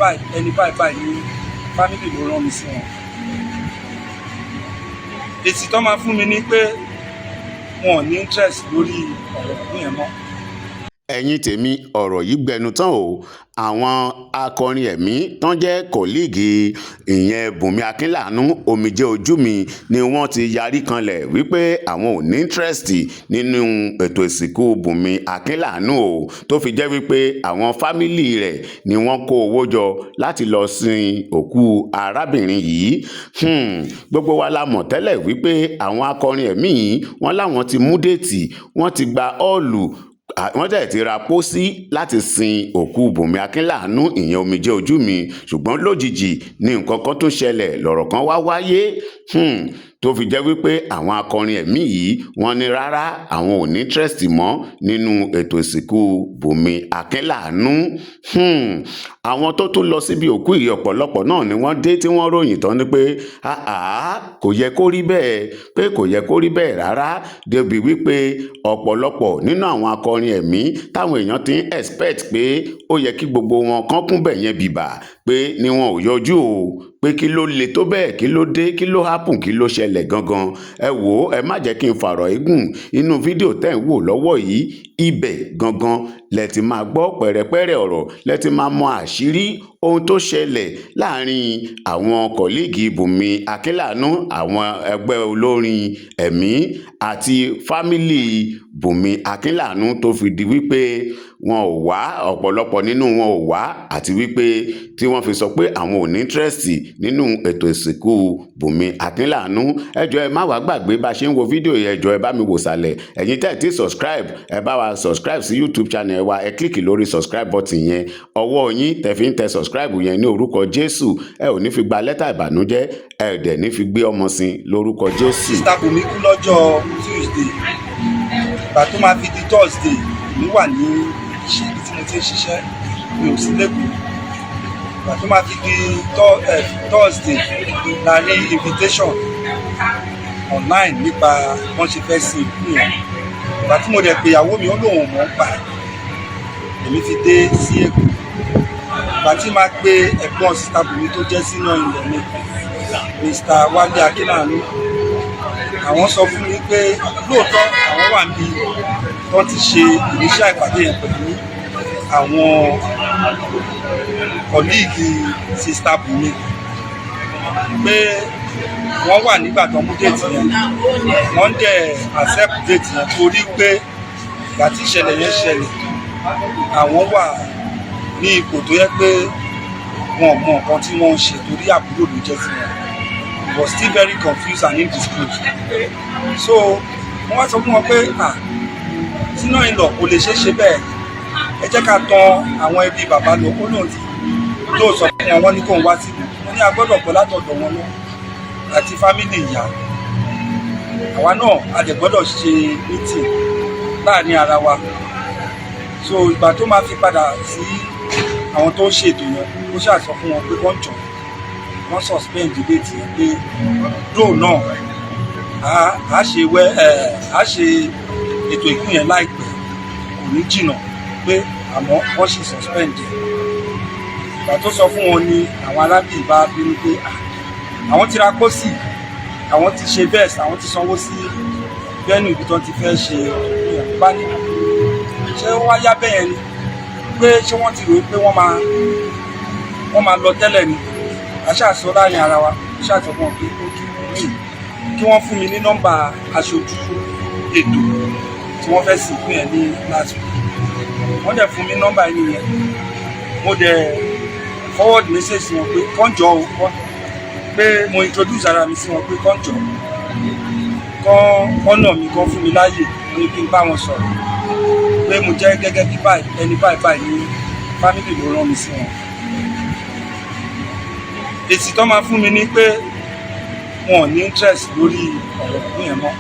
báyìí ẹni báyìí ní fámìlì ló rán mi sí wọn. Èsì tó máa fún mi ní pé wọn ò ní interest lórí ọ̀rọ̀ òkú yẹn mọ́. ẹ̀yin tèmi ọ̀rọ̀ yìí gbẹnu tán o. àwọn akọrin ẹ̀mí tán jẹ́ kòlíìgì ìyẹn Bùnmi Akínláàánú Omije Ojumi ni wọ́n ti yarí kanlẹ̀ wípé àwọn ò ní interest nínú ètò ìsìnkú Bùnmi Akínláàánú o, tó fi jẹ́ wípé àwọn fámìlì rẹ̀ ni wọ́n kó owó jọ láti lọ sin òkú arábìnrin yìí. Gbogbo wa la mọ̀ tẹ́lẹ̀ wípé àwọn akọrin ẹ̀mí yìí wọ́n láwọn ti mú déètì, wọ́n ti gba ọ́ọ̀lù, wọ́n dẹ̀ ti ra pósí láti sin òkú Bùnmi Akínláàánú ìyẹn Omije Ojumi, ṣùgbọ́n lójijì ní nǹkan kan tó ṣẹlẹ̀, lọ̀rọ̀ kan wá wáyé tó fi jẹ́ wípé àwọn akọrin ẹ̀mí yìí wọ́n ní rárá àwọn ò ní interest mọ́ nínú ètò ìsìnkú Bùnmi Akínláàánú. Àwọn tó tún lọ síbi òkú yìí ọ̀pọ̀lọpọ̀ náà ni wọ́n dé tí wọ́n ròyìn tán ni pé kò yẹ kó rí bẹ́ẹ̀, pé kò yẹ kó rí bẹ́ẹ̀ rárá, débi wípé ọ̀pọ̀lọpọ̀ nínú àwọn akọrin ẹ̀mí táwọn èèyàn ti ń expect pé ó yẹ kí gbogbo wọn kán kún bẹ̀ yẹn bìbà pé ni wọn ò yọjú o, pé kí ló le tó bẹ́ẹ̀, kí ló dé, kí ló happen, kí ló ṣẹlẹ̀ gangan. Ẹ wò ó, ẹ má jẹ́ kí n fàrọ̀ igun inú fídíò tẹ́ ń wò lọ́wọ́ yìí, ibẹ̀ gangan lẹ ti máa gbọ́ pẹ̀rẹ̀pẹ̀rẹ̀ ọ̀rọ̀, lẹ ti máa mọ àṣírí ohun tó ṣẹlẹ̀ láàrin àwọn kọ̀líìgì Bùnmi Akínláàánú, àwọn ẹgbẹ́ olórin ẹ̀mí àti fámìlì Bùnmi Akínláàánú tó fi di wípé wọn ò wá, ọ̀pọ̀lọpọ̀ nínú wọn ò wá, àti wípé tí wọ́n fi sọ pé àwọn ò ní interest nínú ètò ìsìnkú Bùnmi Akínláàánú. Ẹ jọ̀ọ́ ẹ má wá gbàgbé bá ṣe ń wo fídíò yẹn, ẹ jọ̀ọ́ ẹ bá mi wò sàlẹ̀, ẹ̀yin tẹ́ ẹ ti subscribe ẹ bá wa subscribe sí YouTube channel wa, ẹ kílìkì lórí subscribe button yẹn, ọwọ́ yín tẹ́ fi ń tẹ subscribe yẹn ní orúkọ Jésù, ẹ ò ní fi gba lẹ́tà ìbànújẹ́, ẹ dẹ̀ ní fi gbé ọmọ sin lórúkọ Jésù. Sista Bùnmi kú lọ́jọ́ Tuesday, ìgbà tó máa fi di Thursday mi wà ní ibi tí mo ti ń ṣiṣẹ́, mi ò sí lẹ́kọ̀ọ́. Ìgbà tó máa fi di Thursday la ní invitation online nípa wọ́n ṣe fẹ́ sin ìlú yẹn. Ìgbà tí mo dẹ̀ pé ìyàwó mi ó lóun mọ̀ ń pa èmi fi dé sí Èkó. Ìgbà tí máa pe ẹ̀gbọ́n Sista Bùnmi tó jẹ́ sínú ilẹ̀ mi, Mr. Wálé Akínláàánú, àwọn sọ fún mi pé lóòótọ́ àwọn wà níbi wọ́n ti ṣe ìníṣẹ́ ìpàdé yẹn pẹ̀lú àwọn kọ̀líìgì Sista Bùnmi, pé wọ́n wà nígbà tó mú déètì yẹn, wọ́n dẹ̀ accept déètì yẹn torí pé ìgbà tí ìṣẹ̀lẹ̀ yẹn ṣẹlẹ̀ àwọn wà ní ipò tó yẹ pé wọn mọ nǹkan tí wọ́n ń ṣe torí àbúrò ló jẹ́ fún wọn, but still very confused and indisposed. So wọ́n wá sọ fún wọn pé sínú ìlọ kò lè ṣe bẹ́ẹ̀, ẹ jẹ́ ká tan àwọn ẹbí bàbá lọ, ó náà ti tó sọ fún wọn ní kó ń wá síbi, wọ́n ní a gbọ́dọ̀ gbọ́ látọ̀dọ̀ wọn lọ àti fámìlì ìyá, àwa náà a dẹ̀ gbọ́dọ̀ ṣe meeting láàrin ara wa. So ìgbà tó máa fi padà sí àwọn tó ń ṣètò yẹn, ó ṣàṣọ fún wọn pé wọ́n jọ wọ́n suspend debate yẹn pé dóò náà a ṣe ètò ìpín yẹn láìpẹ́, kò ní jìnnà, pé àmọ́ wọ́n ṣì suspend yẹn. Ìgbà tó sọ fún wọn ni àwọn arábìnrin bá bínú pé àwọn ti ra pósí, àwọn ti ṣe bẹ́ẹ̀, àwọn ti sanwó sí venue ibi tó ti fẹ́ ṣe ìyẹn bá ní ṣé wọ́n wá yá bẹ́ẹ̀ ni, pé ṣé wọ́n ti rò pé wọ́n máa lọ tẹ́lẹ̀ ni. Aṣáàsọ láàrin ara wa, aṣáàsọ fún wọn pé kí wọ́n fún mi ní nọ́mbà aṣojú ètò tí wọ́n fẹ́ sìnkú yẹn ní last week. Wọ́n dẹ̀ fún mi nọ́mbà yìí yẹn, mo dẹ̀ forward message sí wọn pé kọ́njọ́ o, pé mo introduce ara mi sí wọn pé kọ́njọ́ kọ́nà mi kan fún mi láàyè ní kí n bá wọn sọ̀rọ̀, pé mo jẹ́ gẹ́gẹ́ bí ẹni báyìí ní fámìlì ló rán mi sí wọn. Èsì tó máa fún mi ní pé wọn ò ní interest lórí ọ̀rọ̀ òkú yẹn mọ́.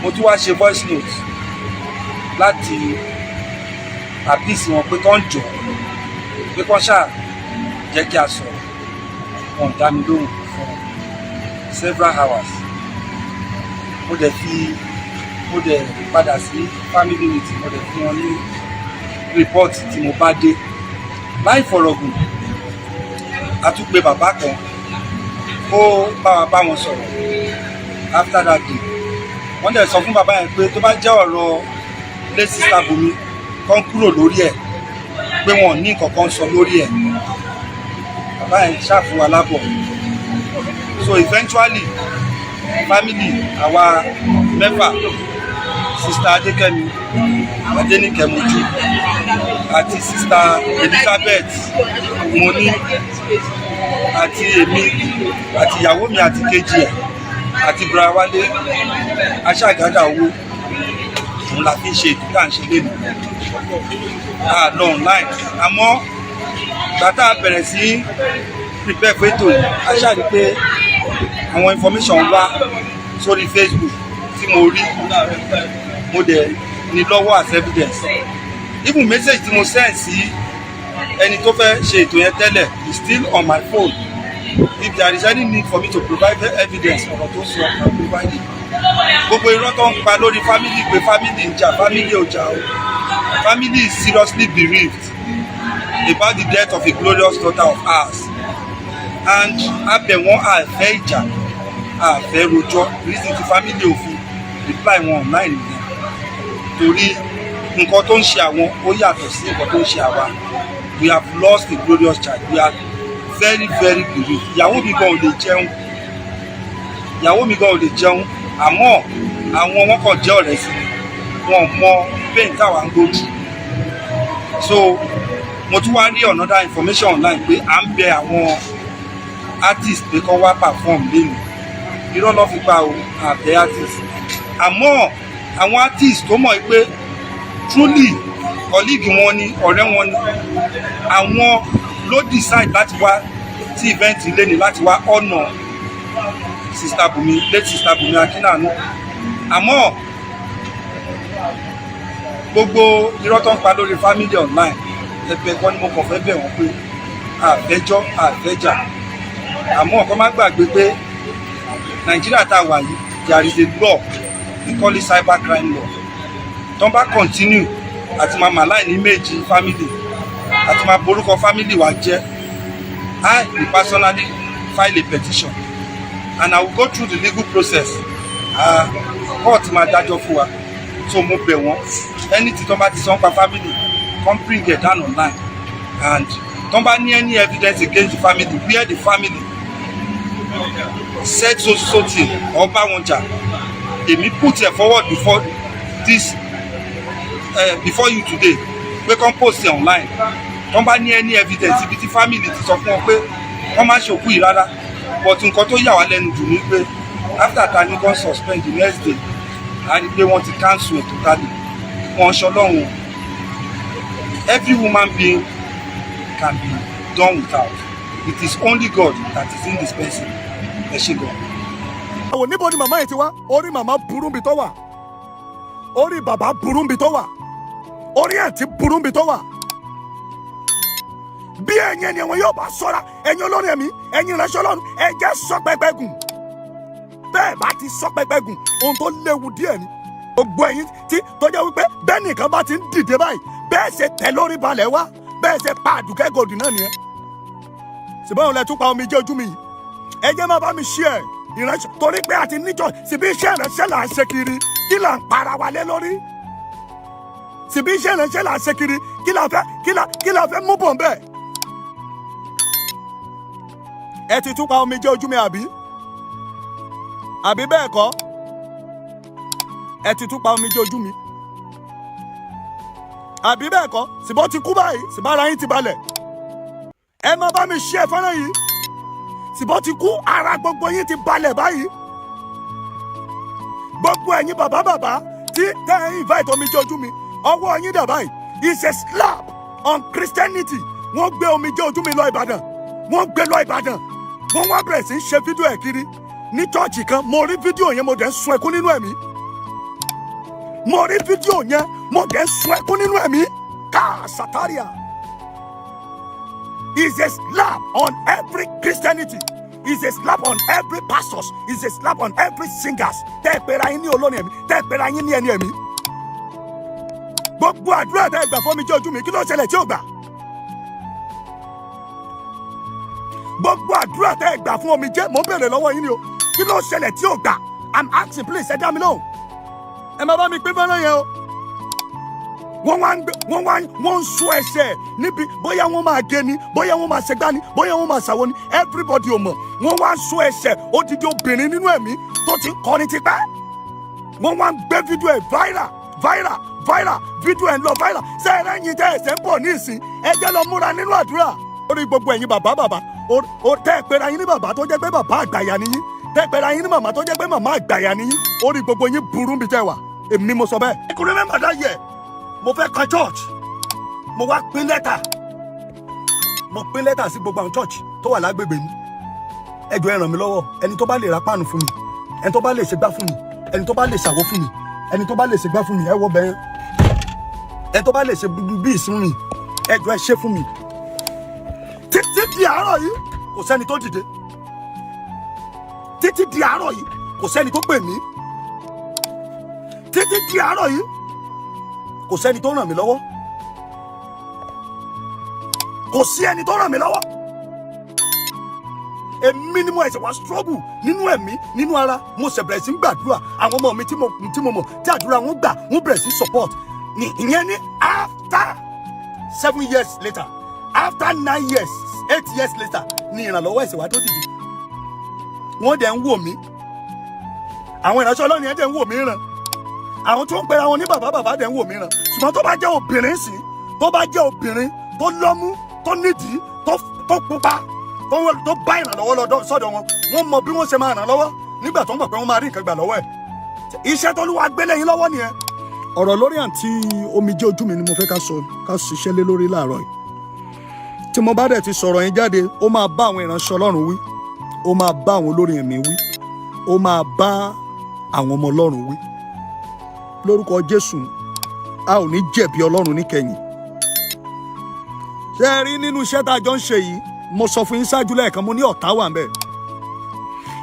Mo tún wá ṣe voice note láti àpíìsì wọn pé kán jọ, pé kán ṣáà jẹ́ kí a sọ̀rọ̀. Wọn dá mi lóhùn fún several hours. Mo dẹ̀ padà sí family meeting, mo dẹ̀ fún wọn ní report tí mo bá dé láì fọ̀rọ̀gùn a tún pe bàbá kan kó bá wọn sọ̀rọ̀ after that day wọ́n dẹ̀ sọ fún bàbá yẹn pé tó bá jẹ́ ọ̀rọ̀ late sister Bùnmi kán kúrò lórí ẹ̀ pé wọn ò ní nǹkan kan sọ lórí ẹ̀ bàbá yẹn ṣàfihàn wa lábọ̀ so eventually family àwa mẹ́fà sister Adékẹ́mi Adéníkẹ́mojú àti sister Elizabeth Moni àti èmi àti ìyàwó mi àti kejì ẹ̀ àti bra Wálé aṣáàgádà owó òun la fi ń ṣe ìdílé à ń ṣe lẹ́nu àlọ́ online àmọ́ gbàtà bẹ̀rẹ̀ sí prepare fún ètò yìí a ṣáàrí pé àwọn information wá sórí Facebook tí mo rí mo dẹ̀ ní lọ́wọ́ as evidence even message tí mo send sí ẹni tó fẹ́ ṣe ètò yẹn tẹ́lẹ̀ is still on my phone if there is any need for me to provide evidence ọ̀rọ̀ tó sọ I will provide it gbogbo irọ́ tó ń pa lórí family pé family ń jà family ò jà o family is seriously bereaved about the death of a glorious daughter of ours and abẹ wọn àfẹ́ ìjà àfẹ́ rojọ́ reason ti family òfin reply wọn online nìyẹn torí nǹkan tó ń ṣe àwọn ó yàtọ̀ sí nǹkan tó ń ṣe àwa we have lost a glorious child we are very very bereaved ìyàwó mi gan ò lè jẹun àmọ́ àwọn wọn kàn jẹ́ ọ̀rẹ́ sí wọn mọ pain táwa ń go through so mo tún wá rí another information online pé à ń bẹ àwọn artist pé kán wá perform lẹ́nu irọ́ ló fi pa o àbẹ artist àmọ́ àwọn artist tó mọ̀ pé truly colleague wọn ni ọ̀rẹ́ wọn ni àwọn ló decide láti wá sí event lẹ́nu láti wá honour sister Bùnmi late sister Bùnmi Akínàánú àmọ́ gbogbo irọ́ tó ń pa lórí family online ẹ̀bẹ̀ kan ni mo kàn fẹ́ bẹ̀ wọ́n pé àfẹ́jọ́ àfẹ́jà àmọ́ ọ̀kan má gbàgbé pé Nàìjíríà tá a wà yìí there is a law we call it cyber crime law tó ń bá continue àti máa màláì ní méjì family àti máa borúkọ family wa jẹ́ I will personally file a petition and I will go through the legal process court máa dájọ́ fún wa so mo bẹ̀ wọ́n anything tó bá ti sọ ń pa family come bring it down online and tó bá ní any evidence against the family where the family said so thing or bá wọn jà èmi put it forward before you today pé kàn post it online tó bá ní any evidence ibi tí family ti sọ fún wọn pé wọ́n má ṣòkú yìí rárá but nǹkan tó yà wá lẹ́nu jù ní pé after ta ni kan suspend the next day a rí pé wọ́n ti cancel it totally wọ́n ṣọlọ́run every human being can be done without it is only God that is indispensable ẹ ṣé gan. àwọn níbo ni màmá yìí ti wá orí màmá burú bí tó wà orí bàbá burú bí tó wà orí àǹtí burú bí tó wà bí ẹ̀yin ẹni wọn yóò bá ṣọ́ra ẹ̀yin olórin ẹ̀mí ẹ̀yin ìránṣẹ́ Ọlọ́run ẹ jẹ́ sọ pẹ́pẹ́gùn bẹ́ẹ̀ bá ti sọ pẹ́pẹ́gùn ohun tó léwu díẹ̀ ni gbogbo ẹ̀yin tí tó jẹ́ wípé bẹ́ẹ̀ nìkan bá ti ń dìde báyìí bẹ́ẹ̀ ṣe tẹ̀ lórí balẹ̀ wá bẹ́ẹ̀ ṣe pa Àdùkẹ́ Gold náà nìyẹn ṣùgbọ́n òun lẹ tún pa Omije Ojumi yìí ẹ jẹ́ má bá mi ṣí ẹ̀ ìránṣẹ́ torí pé àti níjọ́ síbi iṣẹ́ ìránṣẹ́ là ń ṣe kiri kí là ń para wa lé lórí síbi iṣẹ́ ìránṣẹ́ là ń ṣe kiri kí la fẹ́ mú bọ̀ bẹ́ẹ̀ ẹ ti tún pa Omije Ojumi àbí bẹ́ẹ̀ kọ́ ẹ ti tún pa Omije Ojumi àbí bẹ́ẹ̀ kọ́ síbọ̀ ti kú báyìí síbọ̀ ara yín ti balẹ̀ ẹ má bá mi ṣí ẹ fẹ́ràn yìí síbọ̀ ti kú ara gbogbo yín ti balẹ̀ báyìí gbogbo ẹ̀yin bàbá tí tẹ́ ẹ invite Omije Ojumi ọwọ́ yín dà báyìí is a slap on Christianity wọ́n gbé Omije Ojumi lọ Ìbàdàn wọ́n wá bẹ̀rẹ̀ sí í ṣe fídíò ẹ̀ kiri ní chọ́ọ̀chì kan mo rí fídíò yẹn mo dẹ̀ ń sun ẹkún nínú ẹ̀mí mo rí fídíò yẹn mo dẹ̀ ń sun ẹkún nínú ẹ̀mí káà sataria is a slap on every Christianity is a slap on every pastors is a slap on every singers tẹ́ ẹ pera yín ní olórin ẹ̀mí tẹ́ ẹ pera yín ní ẹni ẹ̀mí gbogbo àdúrà tẹ́ ẹ gbà fún Omije Ojumi kí ló ṣẹlẹ̀ tí ò gbà gbogbo àdúrà tẹ́ ẹ gbà fún Omije mo bèrè lọ́wọ́ yín ni o kí ló ṣẹlẹ̀ tí ò gbà? I'm asking, please ẹ dá mi lóhùn. Ẹ máa bá mi pín fẹ́ràn yẹn o. wọ́n ń sún ẹsẹ̀ níbi bóyá wọ́n máa gé ni, bóyá wọ́n máa ṣègbà ni, bóyá wọ́n máa ṣàwo ni, everybody ò mọ̀. Wọ́n wá ń sún ẹsẹ̀ odidi obìnrin nínú ẹ̀mí tó ti ń kọrin tipẹ́. Wọ́n wá ń gbé fídíò ẹ̀ viral fídíò ẹ̀ ń lọ viral. Ṣé ẹ lẹ́yìn tẹ́ ẹ̀sẹ̀ ń bọ̀ ní ìsìn ẹ jẹ́ lọ múra nínú àdúrà. Orí gbogbo ẹ̀yin bàbá tẹ́ ẹ pera yín ní bàbá tó jẹ́ pé bàbá àgbàyà ni yín, tẹ́ ẹ pera yín ní màmá tó jẹ́ pé màmá àgbàyà ni yín, orí gbogbo yín burú bí tẹ́ wà. Èmi mo sọ bẹ́ẹ̀. I could remember that year. Mo fẹ́ kan church. Mo wá pín lẹ́tà. Mo pín lẹ́tà sí gbogbo àwọn church tó wà lágbègbè mi. Ẹ jọ̀ọ́ ẹ ràn mí lọ́wọ́. Ẹni tó bá lè ra páànù fún mi, ẹni tó bá lè ṣègbà fún mi, ẹni tó bá lè ṣàwo fún mi, ẹni tó bá lè ṣègbà fún mi, ẹ wọ bẹ́ẹ̀. Ẹni tó bá lè ṣe bí ìsún mi, ẹ jọ̀ọ́ ẹ ṣe fún mi. Títí di àárọ̀ yìí kò sẹ́ni tó dìde. Títí di àárọ̀ yìí kò sẹ́ni tó pè mí. Títí di àárọ̀ yìí kò sẹ́ni tó ràn mí lọ́wọ́. Kò sí ẹni tó ràn mí lọ́wọ́. Èmi ni mo ẹ̀ṣẹ̀ wá struggle nínú ẹ̀mí nínú ara. Mo ṣe bẹ̀rẹ̀ sí ń gbàdúrà. Àwọn ọmọ mi tí mo mọ̀ tí àdúrà wọn gbà wọ́n bẹ̀rẹ̀ sí support. Ìyẹn ní after 7 years later, after 9 years, 8 years later ni ìrànlọ́wọ́ ẹ̀ṣẹ̀ wá tó dìde. Wọ́n dẹ̀ ń wò mí. Àwọn ìránṣẹ́ Ọlọ́run yẹn dẹ̀ ń wò mí ràn. Àwọn tó ń pera wọn ní bàbá dẹ̀ ń wò mí ràn. Ṣùgbọ́n tó bá jẹ́ obìnrin sí, tó bá jẹ́ obìnrin tó lọ́mú, tó nídìí, tó pupa, tó bá ìrànlọ́wọ́ lọ́dọ̀ sọ́dọ̀ wọn, wọ́n mọ bí wọ́n ṣe máa ràn lọ́wọ́ nígbà tó ń mọ̀ pé wọ́n máa rí nǹkan gbà lọ́wọ́ ẹ̀. Iṣẹ́ tó Olúwa gbélé yín lọ́wọ́ nìyẹn. Ọ̀rọ̀ lórí àǹtí Omije Ojumi ni mo fẹ́ ká ṣiṣẹ́ lé lórí láàárọ̀ yìí. Tí mo bá dẹ̀ ti sọ̀rọ̀ yín jáde, ó máa bá àwọn ìránṣẹ́ Ọlọ́run wí, ó máa bá àwọn olórin ẹ̀mí wí, ó máa bá àwọn ọmọ Ọlọ́run wí. Lórúkọ Jésù, a ò ní jẹ̀bi Ọlọ́run níkẹyìn. Ṣé ẹ rí nínú iṣẹ́ tá a jọ ń ṣe yìí, mo sọ fún yín ṣáájú lẹ́ẹ̀kan, mo ní ọ̀tá wà ńbẹ̀.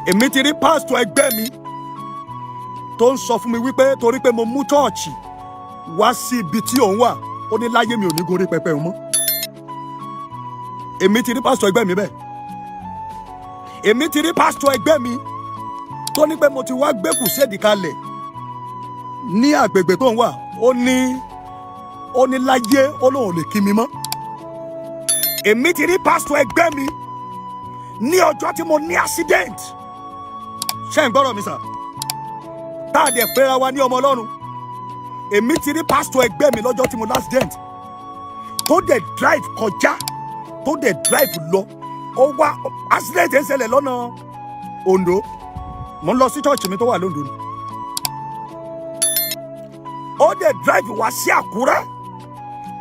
Èmi ti rí pásítọ̀ ẹgbẹ́ mi tó ń sọ fún mi wípé torí pé mo mú chọ́ọ̀chì wá sí ibi tí òun wà, ó ní láyé mi ò ní gorí pẹpẹ òun mọ́. Èmi ti rí pásítọ̀ ẹgbẹ́ mi bẹ́ẹ̀. Èmi ti rí pásítọ̀ ẹgbẹ́ mi tó ní pé mo ti wá gbé kùsẹ́ẹ̀dì kalẹ̀ ní àgbègbè tó ń wà, ó ní láyé ó lóun lè kí mi mọ́. Èmi ti rí pásítọ̀ ẹgbẹ́ mi ní ọjọ́ tí mo ní accident. Ṣé ń gbọ́rọ̀ mi sà? Tá a dẹ̀ pera wa ní ọmọ Ọlọ́run. Èmi ti rí pásítọ̀ ẹgbẹ́ mi lọ́jọ́ tí mo ní accident tó dẹ̀ drive kọjá, tó dẹ̀ drive lọ. Ó wá accident ń ṣẹlẹ̀ lọ́nà Ondo. Mo ń lọ sí church mi tó wà lóńdó ni. Ó dẹ̀ drive wá sí Àkúrẹ́.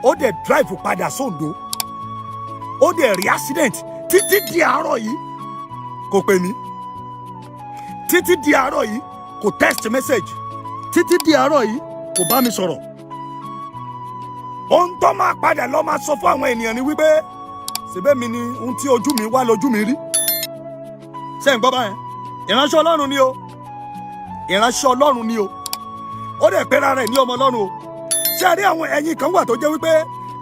Ó dẹ̀ drive padà sóńdó. Ó dẹ̀ rí accident títí di àárọ̀ yìí kò pè mí. Títí di àárọ̀ yìí kò text message. Títí di àárọ̀ yìí kò bá mi sọ̀rọ̀. Ohun tó máa padà lọ máa sọ fún àwọn ènìyàn ni wípé ṣebí mi ni ohun tí ojú mi wá lójú mi rí. Ṣé ń gbọ́ báyẹn? Ìránṣẹ́ Ọlọ́run ni o. Ìránṣẹ́ Ọlọ́run ni o. Ó dẹ̀ pera rẹ̀ ní ọmọ Ọlọ́run o. Ṣé ẹ rí àwọn ẹ̀yin kan wà tó jẹ́ wípé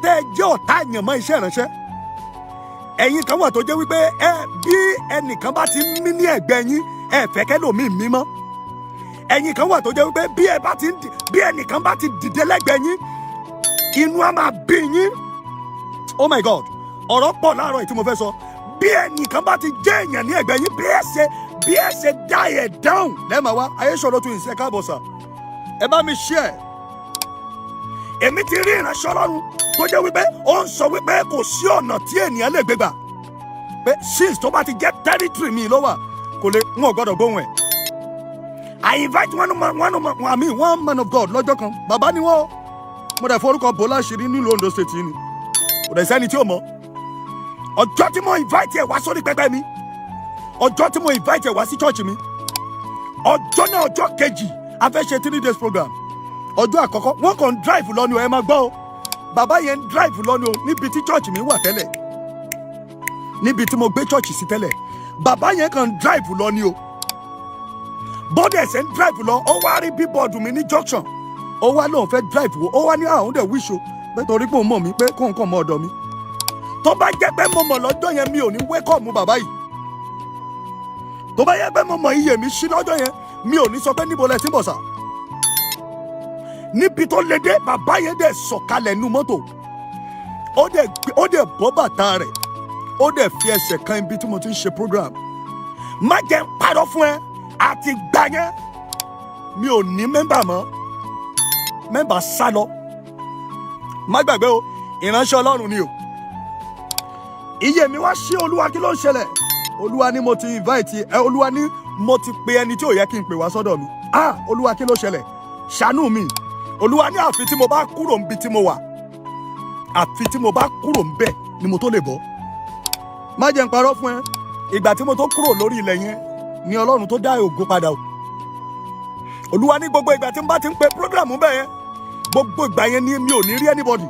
tẹ́ ẹ jẹ́ ọ̀tá àyànmọ́ iṣẹ́ ìránṣẹ́? Ẹ̀yin kan wà tó jẹ́ wípé bí ẹnìkan bá ti mí ní ẹ̀gbẹ́ yín, ẹ fẹ́ kẹ́lòmíì mí mọ́. Ẹ̀yin kan wà tó jẹ́ wípé bí ẹnìkan bá ti dìde lẹ́gbẹ̀ẹ́ yín, inú á máa bí yín. Oh my God, ọ̀rọ̀ pọ̀ láàárọ̀ yìí tí mo fẹ́ sọ. Bí ẹnìkan bá ti jẹ́ èèyàn ní ẹ̀gbẹ́ yín, bí ẹ ṣe dá ẹ̀ dáhùn lẹ́ẹ̀ma wá, Ayéṣọ́lọ́ tún ìṣe káàbọ̀ sà. Ẹ bá mi share. Èmi ti rí ìránṣẹ́ Ọlọ́run tó jẹ́ wípé ó ń sọ wípé kò sí ọ̀nà tí ènìyàn lè gbégbà. Pé since tó bá ti jẹ́ territory mi ló wà, kò lè wọn ò gbọ́dọ̀ gbóhùn ẹ̀. I invite one man of God lọ́jọ́ kan. Bàbá ni wọ́n. Mo dẹ̀ forúkọ bò láṣìírí nílùú Ondo State yìí ni. Kò dẹ̀ sẹ́ni tí ò mọ̀. Ọjọ́ tí mo invite ẹ̀ wá sórí pẹpẹ mi. Ọjọ́ tí mo invite ẹ̀ wá sí church mi. Ọjọ́ náà ọjọ́ kejì a fẹ́ ṣe 3 days program. Ọjọ́ àkọ́kọ́ wọ́n kàn drive lọ ni o, ẹ máa gbọ́ o. Bàbá yẹn drive lọ ni o níbi tí church mi wà tẹ́lẹ̀. Níbi tí mo gbé church sí tẹ́lẹ̀. Bàbá yẹn kàn drive lọ ni o. Bọ́dẹ̀ ṣe ń drive lọ, ó wá rí bíbọ̀dù mi ní junction. Ó wá lóun fẹ́ drive wo, ó wá ní àwọn dẹ̀ wíṣọ. Nítorí pé òun mọ̀ mí pé kóńkàn mọ́ ọ̀dọ̀ mi. tó bá jẹ́ pé mo mọ̀ lọ́jọ́ yẹn mi ò ní wékọ̀mù bàbá yìí. Tó bá jẹ́ pé mo mọ̀ iye mi sí lọ́jọ́ yẹn mi ò ní sọ pé níbo lẹ ti ń bọ̀ sà. Níbi tó le dé bàbá yẹn dẹ̀ sọ̀kalẹ̀ nínú mọ́tò. Ó dẹ̀ bọ́ bàtà rẹ̀. Ó dẹ̀ fi ẹsẹ̀ kan ibi tí mo ti ń ṣe program. Má jẹ́ ń parọ́ fún ẹ àti gbà yẹn mi ò ní mẹ́mbà mọ́. Mẹ́mbà sá lọ. Má gbàgbé o, ìránṣẹ́ Ọlọ́run ni o. Iye mi wá sí Olúwa kí ló ń ṣẹlẹ̀? Olúwa ni mo ti invite Olúwa ni mo ti pe ẹni tí ò yẹ kí n pè wá sọ́dọ̀ mi. Olúwa kí ló ṣẹlẹ̀? Ṣàánú mi. Olúwa ní àfi tí mo bá kúrò níbi tí mo wà. Àfi tí mo bá kúrò ńbẹ̀ ni mo tó lè bọ́. Má jẹ́ n parọ́ fún ẹ. Ìgbà tí mo tó kúrò lórí ilẹ̀ yẹn ni Ọlọ́run tó dá ògo padà o. Olúwa ní gbogbo ìgbà tí n bá ti ń pe program bẹ́ẹ̀ yẹn, gbogbo ìgbà yẹn ni mi ò ní rí anybody.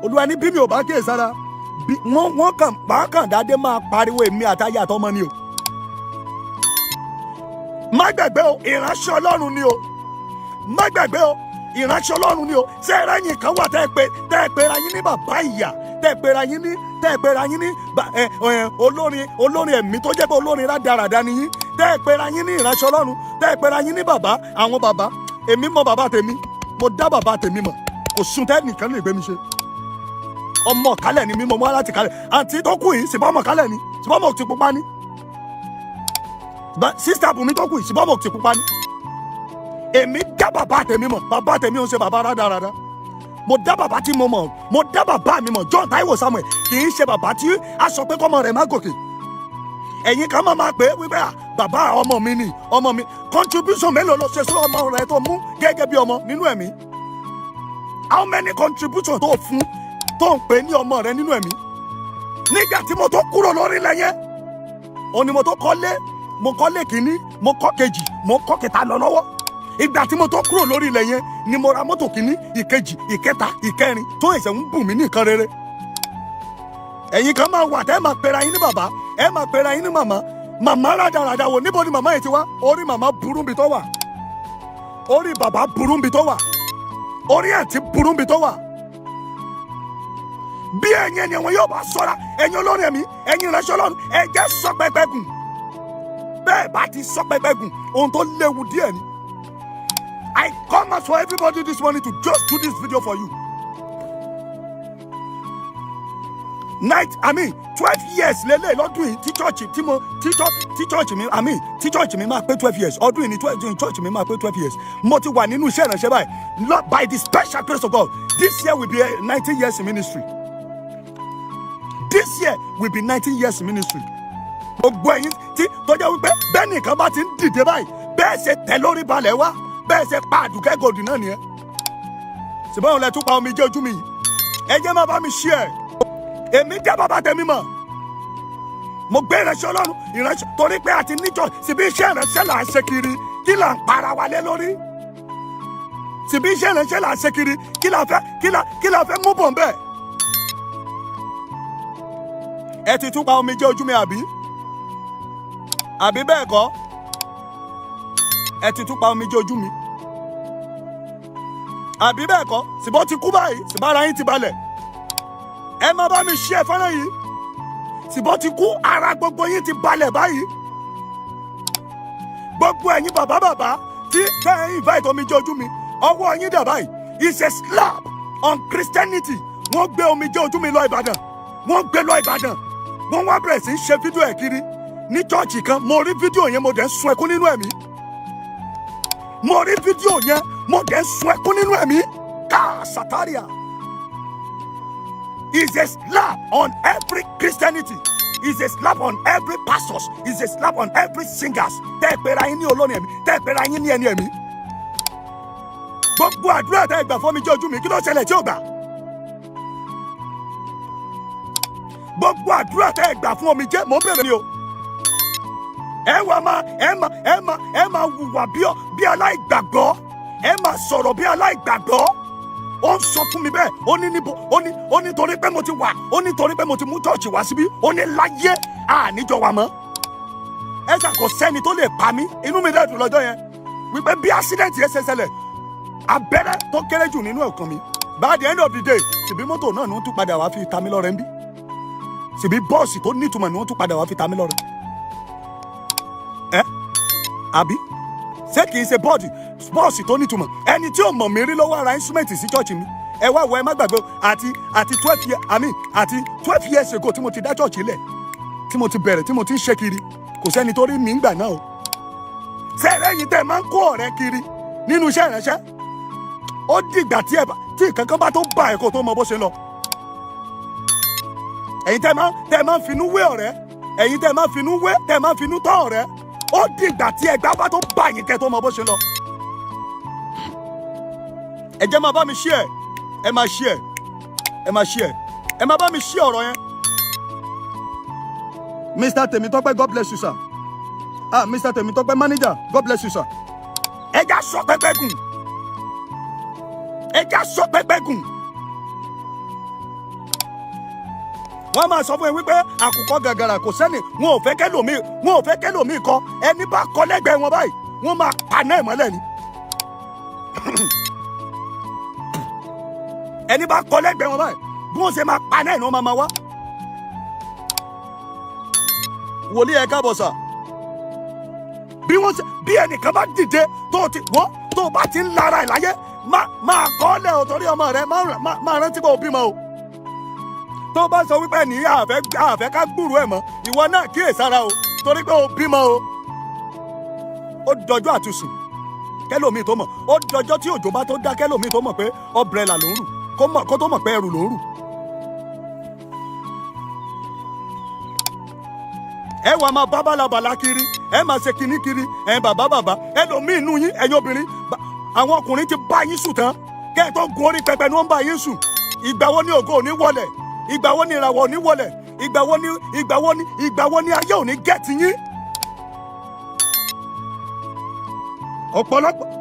Olúwa ní bí mi ò bá kíyè sára, bí wọ́n kàn dáadé máa pariwo èmi àtayé àtọmọ ni o. Má gbàgbé o, ìránṣẹ́ Ọlọ́run ni o. Má gbàgbé o, ìránṣẹ́ Ọlọ́run ni o. Ṣé ẹ̀rẹ́yìn kan wà tẹ́ ẹ pé ra yín ní bàbá ìyà, tẹ́ ẹ pé ra yín ní olórin ẹ̀mí tó jẹ́ pé olórin rádaràda ni yín, tẹ́ ẹ pé ra yín ní ìránṣẹ́ Ọlọ́run, tẹ́ ẹ pé ra yín ní bàbá àwọn bàbá. Èmi mọ bàbá tèmi, mo dá bàbá tèmi mọ̀, kò sùn tẹ́ nìkan lè gbé mi ṣe. Ọmọ kálẹ̀ ni mímọ́ mọ́ láti kálẹ̀. Àǹtí tó kù yìí ṣùgbọ́n ọmọ kálẹ̀ ni, ṣùgbọ́n ọmọ ti pupa ni. Sísítà bùnmi tó kù yìí ṣùgbọ́n ọmọ ti pupa ni. Èmi dá bàbá tèmi mọ̀, bàbá tèmi ò ń ṣe bàbá rádaràda. Mo dá bàbá tí mo mọ̀, mo dá bàbá mi mọ̀. John Taiwo Samuel kì í ṣe bàbá tí a sọ pé kọ́mọ rẹ̀ má gòkè. Ẹ̀yin kan máa pè é wípé bàbá ọmọ mi ni ọmọ mi. Contribution mélòó ló ṣe sí ọmọ rẹ̀ tó mú gẹ́gẹ́ bí ọmọ nínú ẹ̀mí? How many contribution tó fún tó ń pè ní ọmọ rẹ nínú ẹ̀mí? Nígbà tí mo tó kúrò lórí ilẹ̀ yẹn, òun ni mo tó kọ́lé, mo kọ́lé kìíní, mo kọ́ kejì, mo kọ́ kẹta lọ lọ́wọ́. Ìgbà tí mo tó kúrò lórí ilẹ̀ yẹn ni mo ra mọ́tò kìíní, ìkejì, ìkẹta, ìkẹrin tó ẹ̀sẹ̀ ń bù mí ní nǹkan rere. Ẹ̀yin kan máa wà tẹ́ ẹ máa pera yín ní bàbá, ẹ máa pera yín ní màmá. Màmá rádaràda wò, níbo ni màmá yẹn ti wá? Orí màmá burú bí tó wà. Orí bàbá burú bí tó wà. Orí àǹtí burú bí tó wà. Bí ẹ̀yin ènìyàn wọn yóò bá ṣọ́ra, ẹ̀yin olórin ẹ̀mí, ẹ̀yin ìránṣẹ́ Ọlọ́run, ẹ jẹ́ sọ pẹpẹ gùn. Bẹ́ẹ̀ bá ti sọ pẹpẹ gùn, ohun tó léwu díẹ̀ ni. I come out for everybody this morning to just do this video for you. 12 years lélẹ̀ lọ́dún yìí tí church mi máa pé 12 years. Ọdún yìí ni church mi máa pé 12 years. Mo ti wà nínú iṣẹ́ ìránṣẹ́ báyìí. By the special grace of God, this year will be 19 years in ministry. This year will be 19 years in ministry. Gbogbo ẹ̀yin tí tó jẹ́ wípé bẹ́ẹ̀ nìkan bá ti ń dìde báyìí, bẹ́ẹ̀ ṣe tẹ̀ lórí balẹ̀ wá, bẹ́ẹ̀ ṣe pa Àdùkẹ́ Gold náà nìyẹn. Ṣùgbọ́n òun lẹ tún pa Omije Ojumi yìí. Ẹ jẹ́ máa bá mi share. Èmi jẹ́ bàbá tèmi mọ̀. Mo gbé ìránṣẹ́ Ọlọ́run, ìránṣẹ́ torí pé àti níjọ́ síbi iṣẹ́ ìránṣẹ́ là ń ṣe kiri, kí là ń para wa lé lórí? Síbi iṣẹ́ ìránṣẹ́ là ń ṣe kiri, kí la fẹ́ mú bọ̀ bẹ́ẹ̀? Ẹ ti tún pa Omije Ojumi àbí? Àbí bẹ́ẹ̀ kọ́? Ẹ ti tún pa Omije Ojumi. Àbí bẹ́ẹ̀ kọ́? Ṣùgbọ́n ti kú báyìí, ṣùgbọ́n ara yín ti balẹ̀. Ẹ máa bá mi share fọ́nrán yìí. Ṣùgbọ́n ti kú, ara gbogbo yín ti balẹ̀ báyìí. Gbogbo ẹ̀yin bàbá tí tẹ́ ẹ invite Omije Ojumi, ọwọ́ yín dà báyìí. It's a slap on Christianity. Wọ́n gbé Omije Ojumi lọ Ìbàdàn. Wọ́n gbé lọ Ìbàdàn. Wọ́n wá bẹ̀rẹ̀ sí ń ṣe fídíò ẹ̀ kiri. Ní chọ́ọ̀chì kan, mo rí fídíò yẹn, mo dẹ̀ ń sun ẹkún nínú ẹ̀mí. Mo rí fídíò yẹn, mo dẹ̀ ń sun ẹkún nínú ẹ̀mí. Káà Sataria. It's a slap on every Christianity. It's a slap on every pastors. It's a slap on every singers. Tẹ́ ẹ pera yín ní olórin ẹ̀mí. Tẹ́ ẹ pera yín ní ẹni ẹ̀mí. Gbogbo àdúrà tẹ́ ẹ gbà fún Omije Ojumi, kí ló ṣẹlẹ̀ tí ò gbà? Gbogbo àdúrà tẹ́ ẹ gbà fún Omije, mò ń bèrè ni o. Ẹ máa hùwà bí aláìgbàgbọ́. Ẹ máa sọ̀rọ̀ bí aláìgbàgbọ́. Ó ń sọ fún mi bẹ́ẹ̀, ó ní níbo, ó ní torí pé mo ti wà, ó ní torí pé mo ti mú church wá síbí, ó ní láyé àníjọ wa mọ́. Ẹ ṣàkó sẹ́ni tó lè pa mí, inú mi dẹ̀ dùn lọ́jọ́ yẹn, wípé bí accident yẹn ṣe ṣẹlẹ̀, abẹ́rẹ́ tó kéré jù nínú ọkàn mi. By the end of the day, ṣèbí mọ́tò náà ni wọ́n tún padà wá fi ta mí lọ́rẹ́ ń bí. síbi bọ́ọ̀sì tó nítumọ̀ ni wọ́n tún padà wá fi ta mí lọ́rẹ. Àbí ṣé kìí ṣe bọ́ọ̀sì tó nítumọ̀? Ẹni tí ò mọ̀ mí rí lọ́wọ́ ara instrument sí chọ́ọ̀chì mi. Ẹ wá wọ ẹ má gbàgbé àti 12 years ago tí mo ti dá chọ́ọ̀chì lẹ̀, tí mo ti bẹ̀rẹ̀, tí mo ti ń ṣe kiri, kò sẹ́ni tó rí mi ńgbà náà o. Ṣé ẹ̀yin tẹ́ máa ń kó ọ̀rẹ́ kiri nínú iṣẹ́ ìránṣẹ́? Ó dìgbà tí ìkankan bá tó bá ẹ̀kọ́ tó mọ bó ṣe lọ. Ẹ̀yin tẹ́ máa ń finú wé ọ̀rẹ́, ẹ̀yin tẹ́ máa ń finú tọ́ ọ̀rẹ́, ó dìgbà tí ẹgbà bá tó bá yín kẹ́ tó mọ bó ṣe lọ. Ẹ jẹ́ máa bá mi share, ẹ máa share, ẹ máa share, ẹ máa bá mi share ọ̀rọ̀ yẹn. Mr. Temitope, God bless you, sir. Mr. Temitope, manager, God bless you, sir. Ẹ já sọ pẹ́pẹ́ gùn. Ẹ já sọ pẹ́pẹ́ gùn. Wọ́n máa sọ fún ẹ wípé àkùkọ gàgàrà kò sẹ́ni, wọn ò fẹ́ kẹ́lòmíì kọ. Ẹni bá kọ lẹ́gbẹ̀ẹ́ wọn báyìí, wọ́n máa paná ẹ̀ mọ́lẹ̀ ni. Ẹni bá kọ lẹ́gbẹ̀ẹ́ wọn báyìí, bí wọ́n ṣe máa paná ẹ̀ ni wọ́n máa wá. Wòlíì ẹ káàbọ̀ sà. Bí ẹnìkan bá dìde tó bá ti ń lara ẹ̀ láyé, máa kọ́ ọ́ lẹ̀ o torí ọmọ rẹ máa rántí pé o bímọ o. Tó bá sọ wípé ní àfẹ́ ká gbúrú ẹ̀ mọ́, ìwọ náà kíyèsára o torí pé o bímọ o. Ó dọjọ́ àtúnṣe kẹ́lòmíì tó mọ̀, ó dọjọ́ tí òjò bá tó dá kẹ́lòmíì tó mọ̀ pé ọ̀brẹ́là ló ń rù, kó tó mọ̀ pé ẹrù ló ń rù. Ẹ wà máa bá bálabàlá kiri, ẹ máa ṣe kinní kiri, bàbá ẹlòmíì inú yín, ẹ̀yin obìnrin, àwọn ọkùnrin ti bá yín sùn tán, kẹ́ ẹ̀ tó gun orí pẹpẹ ni wọ́n bá yín sùn. Ìgbà wo ni ògo ò ní wọlẹ̀? Ìgbà wo ni ìràwọ̀ ò ní wọlẹ̀? Ìgbà wo ni ayé ò ní gẹ̀ẹ́tì yín?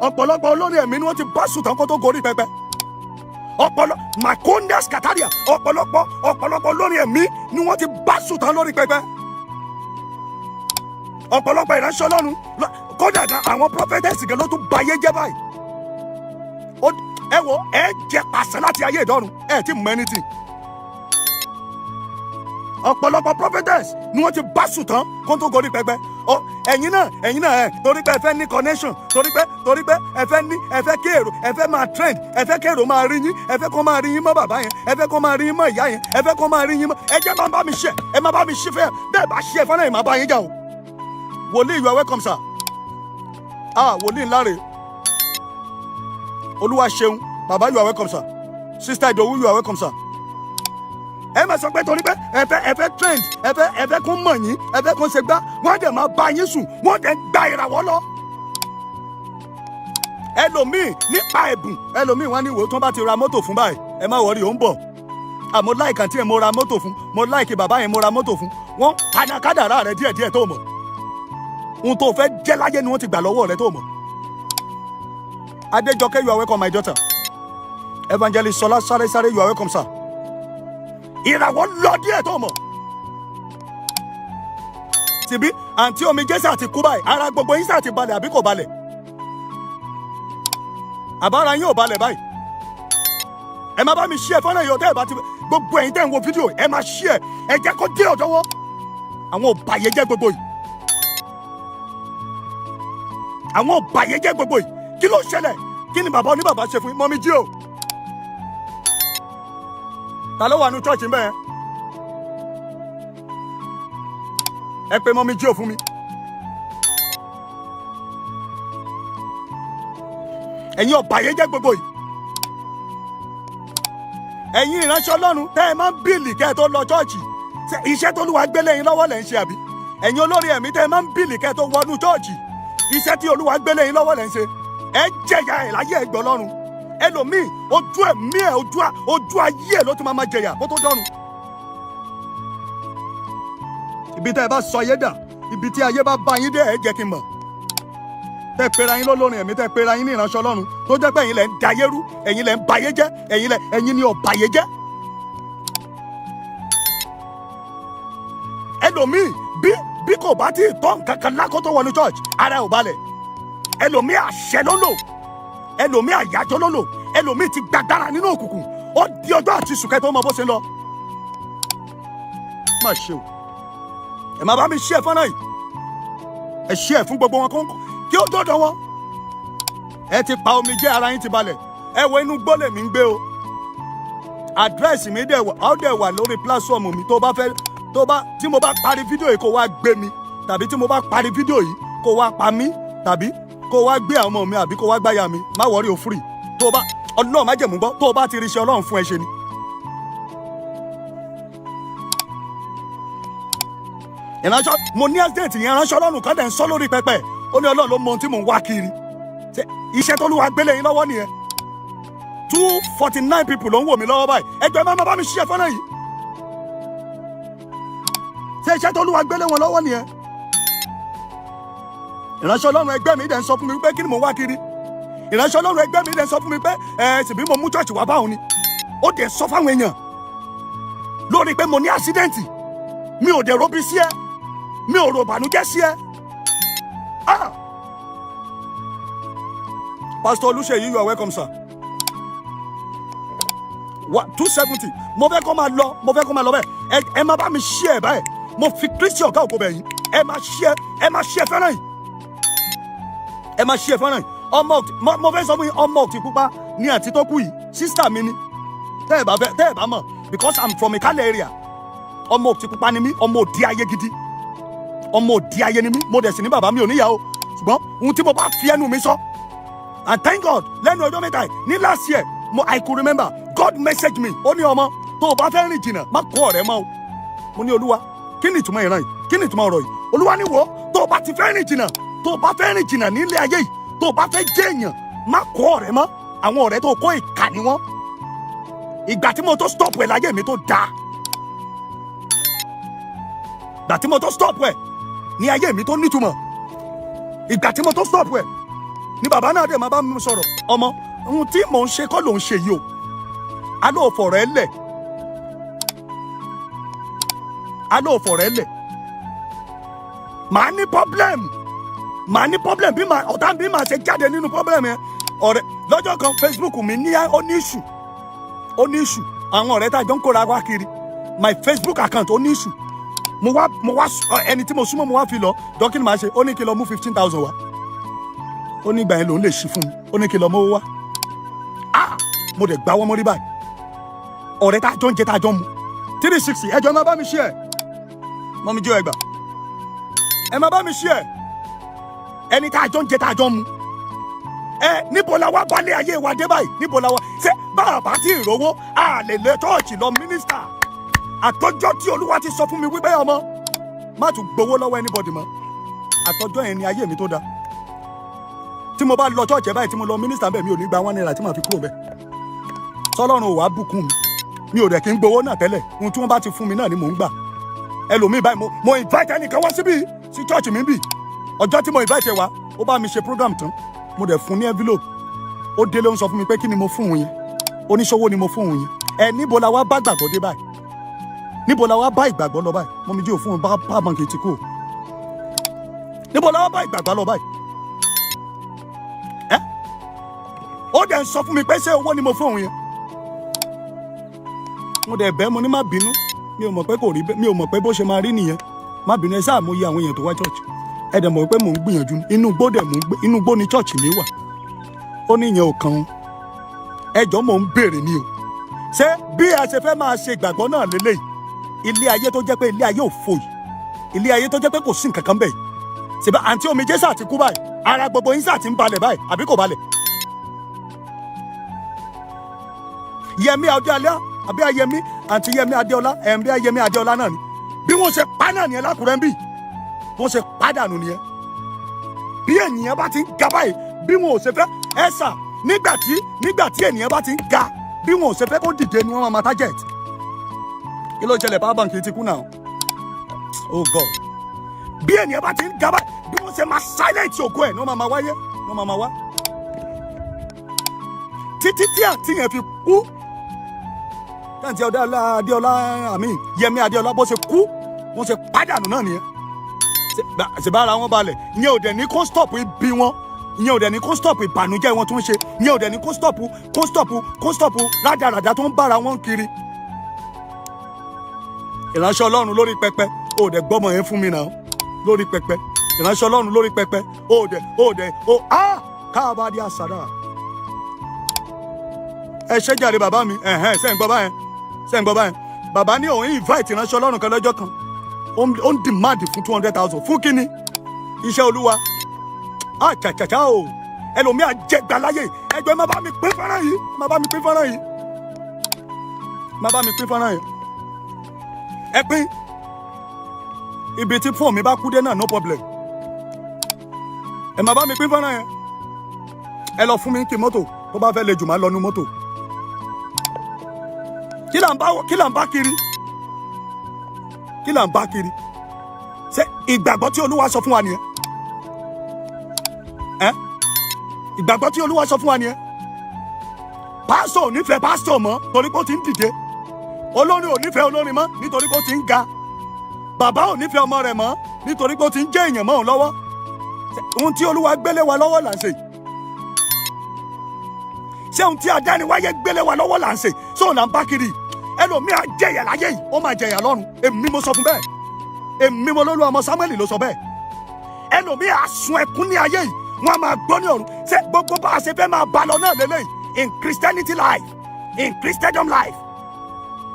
Ọ̀pọ̀lọpọ̀ olórin ẹ̀mí ni wọ́n ti bá sùn tán kó tó gorí pẹpẹ. Makondas Kataria, ọ̀pọ̀lọpọ̀ olórin ẹ̀mí ni wọ́n ti bá sùn tán lórí pẹpẹ. Ọ̀pọ̀lọpọ̀ ìránṣẹ́ Ọlọ́run, kódà gan àwọn prophetess gan ló tún ba ayé jẹ́ báyìí. Ẹ wo, ẹ jẹ pàṣẹ láti ayé ìdọ́run, ẹ ti mọ ẹni tì. Ọ̀pọ̀lọpọ̀ prophetess ni wọ́n ti bá sùn tán kó tó gorí pẹpẹ. Ẹ̀yin náà torí pé ẹ fẹ́ ní connection, torí pé ẹ fẹ́ kí èrò, ẹ fẹ́ máa trend, ẹ fẹ́ kí èrò máa rí yín, ẹ fẹ́ kó máa rí yín mọ́ bàbá yẹn, ẹ fẹ́ kó máa rí yín mọ́ ìyá yẹn, ẹ fẹ́ kó máa rí yín mọ́. Ẹ jẹ́ máa bá mi share, ẹ máa bá mi share fẹ́, bẹ́ẹ̀ bá share fọ́nà yìí máa bá yín jà o. Wòlíì, you are welcome, sir. Wòlíì ńlá rè. Olúwa ṣeun, bàbá, you are welcome, sir. Sister Idowu, you are welcome, sir. Ẹ máa sọ pé torí pé ẹ fẹ́ trend, ẹ fẹ́ kó mọ̀ yín, ẹ fẹ́ kó ṣe gbá, wọ́n dẹ̀ máa bá yín sùn, wọ́n dẹ̀ gba ìràwọ̀ lọ. Ẹlòmíì nípa ẹ̀bùn, ẹlòmíì wọ́n ní ìwò tó bá ti ra mọ́tò fún báyìí, ẹ má wọrí, ó ń bọ̀. Àmọ́ láìkì àǹtí ẹ̀ mo ra mọ́tò fún, mo láìkì bàbá yẹn mo ra mọ́tò fún, wọ́n padà kádàrá rẹ̀ díẹ̀díẹ̀ tó mọ̀. Ohun tó fẹ́ jẹ́ láyé ni wọ́n ti gbà lọ́wọ́ rẹ̀ tó mọ̀. Adéjọkẹ́, you are welcome, my daughter. Evangelist Sọlá sáré, you are welcome, sir. Ìràwọ̀ lọ díẹ̀ tó mọ̀. Tìbí àǹtí Omije sà ti kú báyìí, ara gbogbo yín sà ti balẹ̀ àbí kò balẹ̀? Àbára yín ò balẹ̀ báyìí. Ẹ máa bá mi share fọ́nà yìí, ọ̀tẹ́ ẹ̀ bá ti gbogbo ẹ̀yin tẹ́ ń wo fídíò, ẹ máa share, ẹ jẹ́ kó dé ọ̀dọ́wọ́. Àwọn òbàyéjẹ́ gbogbo yìí. Àwọn òbàyéjẹ́ gbogbo yìí. Kí ló ṣẹlẹ̀? Kí ni bàbá oníbàbá ṣe fún yín? Mọ́mí jí o. Ta ló wà ní church mbẹ́? Ẹ pè mọ́mí jí o fún mi. Ẹ̀yin ọ̀bàyéjẹ́ gbogbo yìí. Ẹ̀yin ìránṣẹ́ Ọlọ́run tẹ́ ẹ máa ń bíìlì kẹ́ ẹ tó lọ church. Iṣẹ́ t'Olúwa gbélé yín lọ́wọ́ lẹ̀ ń ṣe àbí? Ẹ̀yin olórí ẹ̀mí tẹ́ ẹ máa ń bíìlì kẹ́ ẹ tó wọnú church. Iṣẹ́ tí Olúwa gbélé yín lọ́wọ́ lẹ̀ ń ṣe. Ẹ jẹ̀yà ẹ̀ láyé ẹ̀gbọ́ Ọlọ́run. Ẹlòmíì ojú ẹ̀mí ẹ̀ ojú ayé ẹ̀ ló ti máa jẹ̀yà kó tó dọ́run. Ibi tẹ́ ẹ bá sọ ayé dà, ibi tí ayé bá bá yín dé ẹ jẹ́ kí n mọ̀. Tẹ́ pera yín lólórin ẹ̀mí, tẹ́ pera yín ní ìránṣẹ́ Ọlọ́run tó jẹ́ pé ẹ̀yin lẹ̀ ń dayé rú, ẹ̀yin lẹ̀ ń bayé jẹ́, ẹ̀yin ni ọ̀bàyé jẹ́. Ẹlòmíì bí kò bá tí ì tọ́ nǹkan kan lákó tó wọnú church, ara ẹ̀ ò balẹ̀. Ẹlòmíì àṣẹ ló lò, ẹlòmíì àyájọ́ ló lò, ẹlòmíì ti gbàgbára nínú òkùnkùn, ó di ọjọ́ àti sùkẹ́ tó mọ bó ṣe lọ. má ṣe o ẹ má bá mi share fọ́nrán yìí ẹ share fún gbogbo wọn kí ó dọ́dọ̀ wọn ẹ ti pa Omije ara yín ti balẹ̀ ẹ wo inú gbólẹ̀ mi ń gbé o àdírẹ́sì mi dẹ̀ wà lórí platform mi tí mo bá parí fídíò yìí kó wá gbé mi tàbí tí mo bá parí fídíò yìí kó wá pa mí tàbí kó wá gbé àwọn ọmọ mi àbí kó wá gbáya mi má wọrí o free tó bá Ọlọ́run má jẹ̀mú gbọ́ tó bá ti rí iṣẹ́ Ọlọ́run fún ẹ ṣe ni. ìránṣọ́ mo ní accident yẹn ìránṣọ́ Ọlọ́run kan dẹ̀ ń sọ lórí pẹpẹ ó ní Ọlọ́run ló mọ ohun tí mò ń wá kiri iṣẹ́ tó lúwa gbélé yín lọ́wọ́ nìyẹn 249 people ló ń wò mí lọ́wọ́ báyìí ẹgbẹ́ máa bá mi ṣiṣẹ́ fọ́nà yìí ṣé iṣẹ́ tó lúwa gbélé wọn lọ́wọ́ nìyẹn ìránṣẹ́ Ọlọ́run ẹgbẹ́ mi dẹ̀ ń sọ fún mi pé kí ni mò ń wá kiri ìránṣẹ́ Ọlọ́run ẹgbẹ́ mi dẹ̀ ń sọ fún mi pé ṣèbí mo mú chọ́ọ̀chì wá báwọn ni ó dẹ̀ sọ fáwọn èèyàn lórí pé mo ní accident mi ò dẹ̀ robi sí ẹ mi ò rò bànújẹ́ sí ẹ. Pastor Olúṣèyí, you are welcome sir. 270 mo fẹ́ kó máa lọ bẹ́ẹ̀ ẹ má bá mi share báyìí mo fi Kristi ọ̀gá ògo bẹ̀ yín ẹ má share fẹ́ràn yìí ẹ má share fẹ́ràn yìí mo fẹ́ sọ fún yín ọmọ Òkìtìpupa ní àǹtí tó kú yìí sísítà mi ni tẹ́ ẹ bá mọ̀ because I'm from Ìkálẹ̀ area ọmọ Òkìtìpupa ni mí ọmọ òdi ayé gidi ọmọ òdi ayé ni mí mo dẹ̀ sì ní bàbá mi ò níyàwó ṣùgbọ́n ohun tí mo bá fi ẹnu mi sọ and thank God lẹ́nu ọjọ́ mẹ́ta ní last year I could remember God message me ó ní ọmọ tó o bá fẹ́ rìn jìnnà má kó ọ̀rẹ́ mọ́ o mo ní Olúwa kí ni ìtumọ̀ ìran yìí kí ni ìtumọ̀ ọ̀rọ̀ yìí Olúwa ní wo tó o bá ti fẹ́ rìn jìnnà tó o bá fẹ́ rìn jìnnà nílé ayé yìí tó o bá fẹ́ jẹ́ èèyàn má kó ọ̀rẹ́ mọ́ àwọn ọ̀rẹ́ tó kó ìkà ni wọ́n ìgbà tí mo tó stop ẹ̀ láyé mi tó dáa ìgbà tí mo tó stop ẹ̀ ní ayé mi tó nítumọ̀ ìgbà tí mo tó stop ẹ̀ ní bàbá náà dẹ̀ máa bá mi sọ̀rọ̀ ọmọ ohun tí mò ń ṣe kọ́ ló ń ṣe yìí o alóò fọ̀rọ̀ ẹ lẹ̀ màá ní problem bí ọ̀tá bí màá ṣe jáde nínú problem yẹn ọ̀rẹ́ lọ́jọ́ kan Facebook mi ní ó ní issue àwọn ọ̀rẹ́ tá a jọ ń kóra wá kiri my Facebook account ó ní issue mo wá ẹni tí mo súnmọ́ mo wá fi lọ dọ́kínì máa ṣe ó ní kí lọ mú 15,000 wá ó ní ìgbà yẹn lòún lè ṣí fún mi ó ní kí lọ mówó wá mo dẹ̀ gbá wọ́n mọ́ rí báyìí ọ̀rẹ́ tá a jọ ń jẹ tá a jọ ń mu 360 ẹjọ́ ẹ máa bá mi share mọ́ mi jẹ́ ẹgbà ẹ máa bá mi share ẹni tá a jọ ń jẹ tá a jọ ń mu níbo la wá balẹ̀ ayé wa dé báyìí níbo la wá ṣé bàbá tí ìrówó a lè lè chọ́ọ̀chì lọ mínísítà àtọ́jọ́ tí Olúwa ti sọ fún mi wípé ọmọ má tún gbowó lọ́wọ́ anybody mọ́ àtọ́jọ́ yẹn ni ayé mi tó dáa tí mo bá lọ chọ́ọ̀chì báyìí tí mo lọ mínísítà bẹ́ẹ̀ mi ò ní gba 1 naira tí màá fi kúrò bẹ́ẹ̀ sọlọ́run ò wá bùkún mi ò dẹ̀ kí n gbowó náà tẹ́lẹ̀ ohun tí wọ́n bá ti fún mi náà ni mò ń gbà ẹlòmíì báyìí mo invite ẹnìkan wá síbí sí chọ́ọ̀chì mi bì ọjọ́ tí mo invite ẹ wá ó bá mi ṣe program tán mo dẹ̀ fún ní envelope ó délé ó ń sọ fún mi pé kí ni mo fún òun yẹn oníṣòwò ni mo fún òun yẹn níbo la wá bá gbàgbọ́ dé báyìí níbo la wá bá ìgbàgbọ́ lọ báyìí mo mi jí òfin bá báńkì ti kú o níbo la wá bá ìgbàgbọ́ lọ báyìí ó dẹ̀ ń sọ fún mi pé ṣé owó ni mo fún òun yẹn mo dẹ̀ bẹ̀ mo ní má bínú mi ò mọ̀ pé kò rí bẹ́ẹ̀ mi ò mọ̀ pé bó ṣe máa rí nìyẹn má bínú ẹ sáà mo yẹ àwọn èèyàn tó wá church ẹ dẹ̀ mọ̀ pé mò ń gbìyànjú inú igbó dẹ̀ mò ń gbé inú igbó ni church mi wà ó ní ìyẹn ò kan ẹjọ́ mò ń béèrè ni o ṣé bí a ṣe fẹ́ máa ṣe ìgbàgbọ́ náà lélẹ́yìí ilé ayé tó jẹ́ pé ilé ayé òfò yìí ilé ayé tó jẹ́ pé kò sí nǹkan kan bẹ́ẹ̀ yìí ṣèbá àǹtí Omije sáà ti kú báyìí ara gbogbo yín sáà ti ń balẹ̀ báyìí àbí kò balẹ̀ Yẹmí Adéọlá àbí Ayẹmí àǹtí Yẹmí Adéọlá bí Ayẹmí Adéọlá náà ni bí wọ́n ṣe pa náà nìyẹn lákùrẹ́ ń bì wọ́n ṣe pàdánù nìyẹn bí ènìyàn bá ti ń ga báyìí bí wọn ò ṣe fẹ́ ẹ sà nígbà tí ènìyàn bá ti ń ga bí wọn ò ṣe fẹ́ kó dìde ni wọ́n máa target kí ló ṣẹlẹ̀ power bank ti kú náà oh God bí ènìyàn bá ti ń ga báyìí bí wọ́n ṣe máa silent ògo ẹ̀ ní wọ́n máa wáyé ní wọ́n máa wá títí tí àǹtí yẹn fi kú àǹtí Adéọlá àmì Yẹmí Adéọlá bó ṣe kú wọ́n ṣe pàdánù náà nìyẹn ṣèbára wọn balẹ̀ ìyẹn ò dẹ̀ ní kó stop ibi wọn ìyẹn ò dẹ̀ ní kó stop ìbànújẹ́ wọn tó ń ṣe ìyẹn ò dẹ̀ ní kó stop rádaràdà tó ń bára wọn kiri ìránṣẹ́ Ọlọ́run lórí pẹpẹ ó dẹ̀ gbọ́mọ yẹn fún mi náà lórí pẹpẹ ìránṣẹ́ Ọlọ́run lórí pẹpẹ ó káàbàdí àsàdà. Ẹ ṣé jàre bàbá mi ṣe ń gbọ́ báyẹn bàbá ní òun invite ìránṣẹ́ Ọlọ́run kan lọ́jọ́ kan ó ń demand fún 200,000 fún kíni iṣẹ́ Olúwa àchàchàchà o ẹlòmíà jẹgbà láyé ẹgbẹ́ má bá mi pín fọ́nrán yìí ẹ pín ibi tí fóònù mi bá kú dé náà no problem ẹ má bá mi pín fọ́nrán yẹn ẹ lọ fún mi kí mọ́tò tó bá fẹ́ le jù má lọ nu mọ́tò kí là ń bá kiri ṣé ìgbàgbọ́ tí Olúwa sọ fún wa nìyẹn ìgbàgbọ́ tí Olúwa sọ fún wa nìyẹn pásítọ̀ ò nífẹ̀ẹ́ pásítọ̀ mọ́ torí pé ó ti ń dìde olórin ò nífẹ̀ẹ́ olórin mọ́ nítorí pé ó ti ń ga bàbá ò nífẹ̀ẹ́ ọmọ rẹ̀ mọ́ nítorí pé ó ti ń jẹ́ èèyàn mọ́ òun lọ́wọ́ ohun tí Olúwa gbélé wa lọ́wọ́ là ń ṣe ṣé ohun tí adániwáyé gbélé wa lọ́wọ́ là ń ṣe sóun là ń bá kiri ẹlòmíà jẹ̀yà láyé yìí ó máa jẹ̀yà lọ́run èmi mo sọ fún bẹ́ẹ̀ èmi mo lólu ọmọ Samuel ló sọ bẹ́ẹ̀ ẹlòmíà sun ẹkún ní ayé yìí wọ́n á máa gbọ́ ní ọ̀run ṣé gbogbo bá a ṣe fẹ́ máa bá lọ náà lélẹ́yìn in Christianity life in Christendom life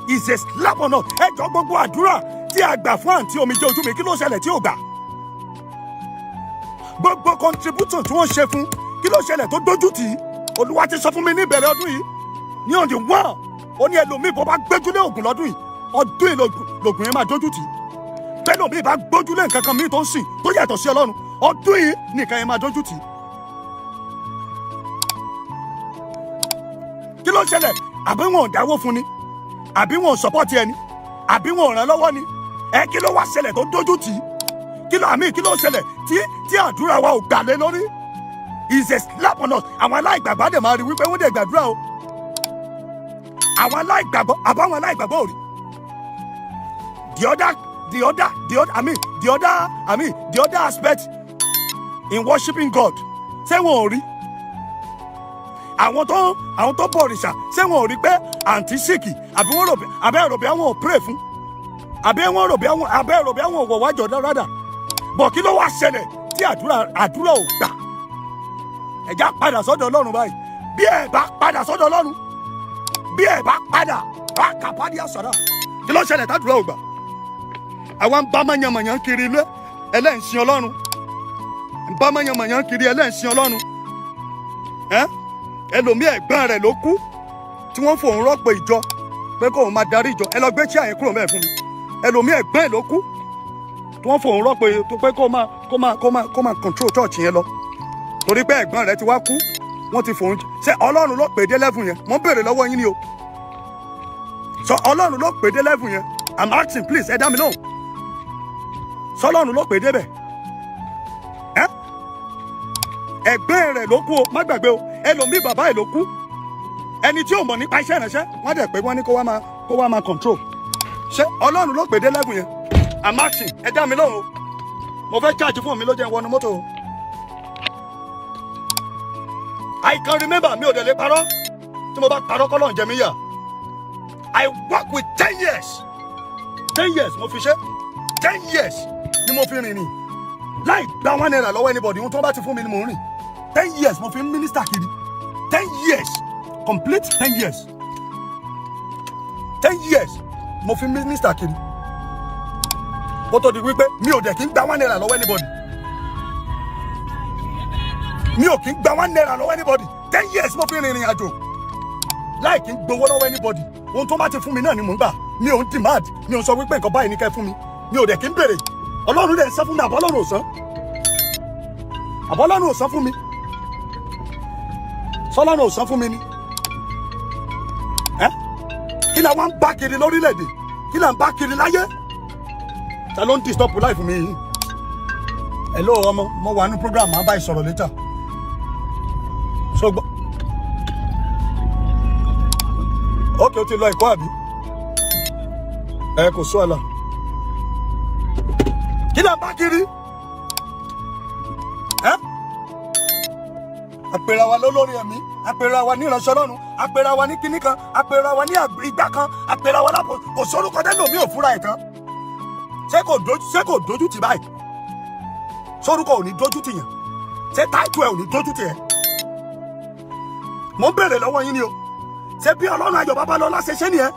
is a slap on us ẹjọ́ gbogbo àdúrà tí a gbà fún àǹtí Omije Ojumi kí ló ṣẹlẹ̀ tí ò gbà gbogbo contribution tí wọ́n ṣe fún kí ló ṣẹlẹ̀ tó dójú tì í Olúwa ti sọ fún mi ní ìbẹ̀rẹ̀ ọdún yìí ní on the 1 ó ní ẹlòmíì bó bá gbẹ́júlé ògùn lọ́dún yìí ọdún yìí lògùn yẹn máa dójú tì í tẹ́lòmíì bá gbójúlé nǹkan kan míì tó ń sìn tó yàtọ̀ sí Ọlọ́run ọdún yìí nìkan yẹn máa dójú tì í. kí ló ṣẹlẹ̀ àbí wọn ò dáwó fún ni àbí wọn ò sọ́pọ́tì ẹni àbí wọn ò ràn lọ́wọ́ ni kí ló wá ṣẹlẹ̀ tó dójú tì í kí ló ṣẹlẹ̀ tí àdúrà wa ò gbà lé lórí is a slap on us àwọn aláìgbàgbọ́ àdè máa rí wípé wọ́n dẹ̀ gbàdúrà o àwọn aláìgbàgbọ́ àbáwọn aláìgbàgbọ́ ò rí the other aspect in worshiping God ṣé wọn ò rí àwọn tó bọ òrìṣà ṣé wọn ò rí pé àǹtí síkì àbí wọn rò bí àwọn ò pray fún àbí wọn rò bí àwọn ò wọ̀ wájọ dáradà bọ̀ kí ló wá ṣẹlẹ̀ tí àdúrà ò gbà ẹ̀já padà sọ́dọ̀ Ọlọ́run báyìí bí ẹ̀ bá padà sọ́dọ̀ Ọlọ́run bí ẹ̀ bá padà bá kàpádìí àsọ̀rọ̀ kí ló ṣẹlẹ̀ tàdúrà ò gbà àwọn bá mọ̀yànmọ̀yàn kiri ilé ẹlẹ́ǹsìn Ọlọ́run bá mọ̀yànmọ̀yàn kiri ẹlẹ́ǹsìn Ọlọ́run ẹlòmíì ẹ̀gbọ́n rẹ̀ ló kú tí wọ́n fòun rọ́pò ìjọ pé kóun máa darí ìjọ ẹ lọ gbé chíà yẹn kúrò mẹ́ẹ̀ fún mi ẹlòmíì ẹ̀gbọ́n ẹ̀ ló kú tí wọ́n fòun rọ́pò pé kó máa control church yẹn lọ torí pé ẹ̀gbọ́n rẹ̀ ti wá kú wọ́n ti fòun ṣe Ọlọ́run ló pè dé level yẹn mo ń béèrè lọ́wọ́ yín ni o sọ Ọlọ́run ló pè dé level yẹn I'm asking please ẹ dá mi lóhùn sọ Ọlọ́run ló pè débẹ̀ ẹ̀gbọ́n rẹ̀ ló kú o má gbàgbé o ẹlòmíì bàbá ẹ̀ ló kú ẹni tí ò mọ̀ nípa iṣẹ́ ìránṣẹ́ wọ́n dẹ̀ pé wọ́n ní kó wá máa control ṣé Ọlọ́run ló pè dé level yẹn I'm asking ẹ dá mi lóhùn o mo fẹ́ charge fún mi ló jẹ́ wọnú mọ́tò o I can remember mi ò dẹ̀ lè parọ́ tí mo bá parọ́ kọ́ lọ́n jẹ mí yà I work with 10 years mo fi ṣe 10 years ni mo fi rìn láì gba $1 lọ́wọ́ anybody ohun tó bá ti fún mi ni mo rìn 10 years mo fi ń minister kiri 10 years complete 10 years 10 years mo fi ń minister kiri kó tó di wípé mi ò dẹ̀ kí ń gba $1 lọ́wọ́ anybody mi ò kí ń gba $1 lọ́wọ́ anybody 10 years mo fi rìnrìn àjò láì kí ń gbowó lọ́wọ́ anybody ohun tó bá ti fún mi náà ni mò ń gbà mi ò ń demand mi ò sọ wípé nǹkan báyìí ní kẹ́ fún mi mi ò dẹ̀ kí ń béèrè Ọlọ́run dẹ̀ ń san fún mi àbọ́lọ́run ò san àbọ́lọ́run ò san fún mi sọlọ́run ò san fún mi ni kí la wá ń bá kiri lórílẹ̀‐èdè kí la ń bá kiri láyé ta ló ń disturb life mi yìí hello ọmọ mo wà ní program máa bá ẹ sọ̀rọ̀ later so gbọ́ ok o ti lọ ẹ̀kọ́ àbí kò sọ àlà kí la ń bá kiri àpèrà wa lólórí ẹ̀mí àpèrà wa ní ìránṣẹ́ Ọlọ́run àpèrà wa ní kíní kan àpèrà wa ní ìgbà kan àpèrà wa lápò kò sórúkọ tẹ́lẹ̀ omi ò fúnra ẹ̀ tán ṣé kò dojú tì báyìí? Sórúkọ ò ní dojú tì yàn? Ṣé táìtù ẹ̀ ò ní dojú tì ẹ̀? Mo ń bèrè lọ́wọ́ yín ni o. Ṣé bí Ọlọ́run Ayọ̀ Babalọ́lá ṣe ṣe nìyẹn?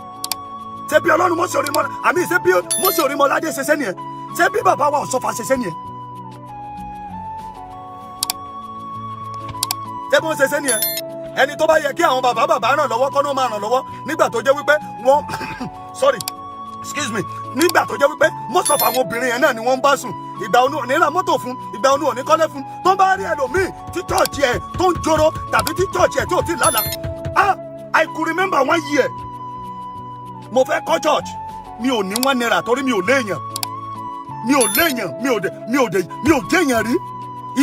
Ṣé bí Ọlọ́run Mósè Orímọlá àmì ṣé bí Mósè Orímọládé ṣe ṣe nìyẹn? Ṣé bí bàbá wa Ọ̀ṣọ́fà ṣe ṣe nìyẹn? Ṣé bí wọ́n ṣe ṣe nìyẹn? Ẹni tó bá yẹ kí àwọn bàbá ràn lọ́wọ́ kọ́ ló máa ràn lọ́wọ́ nígbà tó jẹ́ wípé wọ́n sorry excuse me nígbà tó jẹ́ wípé most of àwọn obìnrin yẹn náà ni wọ́n ń bá sùn. Ìgbà òní ò ní ra mọ́tò fún, ìgbà òní ò ní kọ́lé fún. Tó bá rí ẹlòmíì tí chọ́ọ̀chì ẹ̀ tó ń joro tàbí tí chọ́ọ̀chì ẹ̀ tí ò tí lálàá. I could remember 1 year. Mo fẹ́ kọ́ church. Mi ò ní 1 naira torí mi ò léèyàn. Mi ò jéèyàn rí.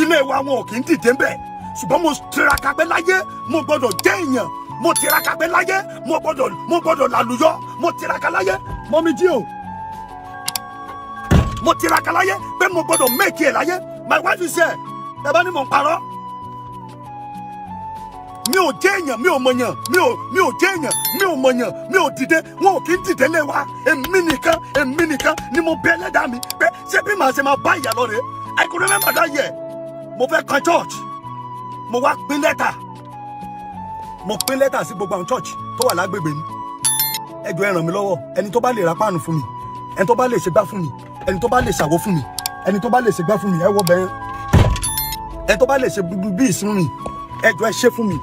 Ilé wa wọn ò kì í dìde ńbẹ̀. Ṣùgbọ́n mo tiraka pé láyé mo gbọ́dọ̀ jẹ́ èèyàn. Mo tiraka pé láyé mo gbọ́dọ̀ lálùyọ. Mo tiraka láyé mọ́mí jí o. Mo tiraka láyé pé mo gbọ́dọ̀ make it láyé. My wife is here. Ẹ bá ní mo ń parọ́. Mi ò jẹ́ èèyàn, mi ò mọ̀yàn, mi ò jẹ́ èèyàn, mi ò mọ̀yàn, mi ò dìde, wọn ò kí ń dìde lé wa. Èmi nìkan ni mo bẹ Ẹlẹ́dàá mi pé ṣé bí màá ṣe máa bá ìyá lọ rèé. I could remember that year. Mo fẹ́ kan church. Mo wá pín lẹ́tà. Mo pín lẹ́tà sí gbogbo àwọn church tó wà lágbègbè mi. Ẹ jọ̀ọ́ ẹ ràn mí lọ́wọ́. Ẹni tó bá lè ra páànù fún mi, ẹni tó bá lè ṣe gbá fún mi, ẹni tó bá lè ṣàwo fún mi, ẹni tó bá lè ṣe gbá fún mi, ẹ wọ bẹ́ẹ̀. Ẹni tó bá lè ṣe bí ìsún mi, ẹ jọ̀ọ́ ẹ ṣe fún mi.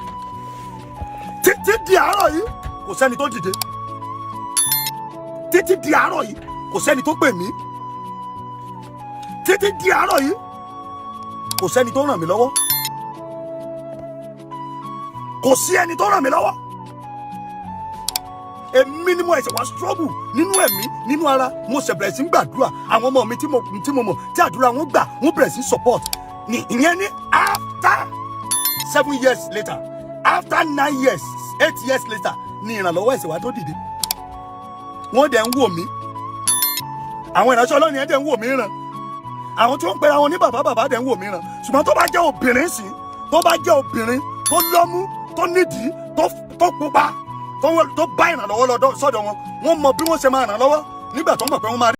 Títí di àárọ̀ yìí kò sẹ́ni tó dìde. Títí di àárọ̀ yìí kò sẹ́ni tó pè mí. Títí di àárọ̀ yìí kò sẹ́ni tó ràn mí lọ́wọ́. Kò sí ẹni tó ràn mí lọ́wọ́. Èmi ni mo ẹ̀ṣẹ̀ wá struggle nínú ẹ̀mí nínú ara. Mo ṣe bẹ̀rẹ̀ sí ń gbàdúrà. Àwọn ọmọ mi tí mo mọ̀ tí àdúrà wọn gbà wọ́n bẹ̀rẹ̀ sí support. Ìyẹn ní after 7 years later. After 9 years, 8 years later, ni ìrànlọ́wọ́ ẹ̀ṣẹ̀ wa tó dìde. Wọ́n dẹ̀ ń wò mí. Àwọn ìránṣẹ́ Ọlọ́run yẹn dẹ̀ ń wò mí ràn. Àwọn tí wọ́n ń pera wọn ní bàbá dẹ̀ ń wò mí ràn. Ṣùgbọ́n tó bá jẹ́ obìnrin sí, tó bá jẹ́ obìnrin tó lọ́mú, tó nídìí, tó pupa, tó bá ìrànlọ́wọ́ lọ sọ́dọ̀ wọn, wọ́n mọ bí wọ́n ṣe máa ràn lọ́wọ́ nígbà tó mọ̀ pé wọ́n máa rí.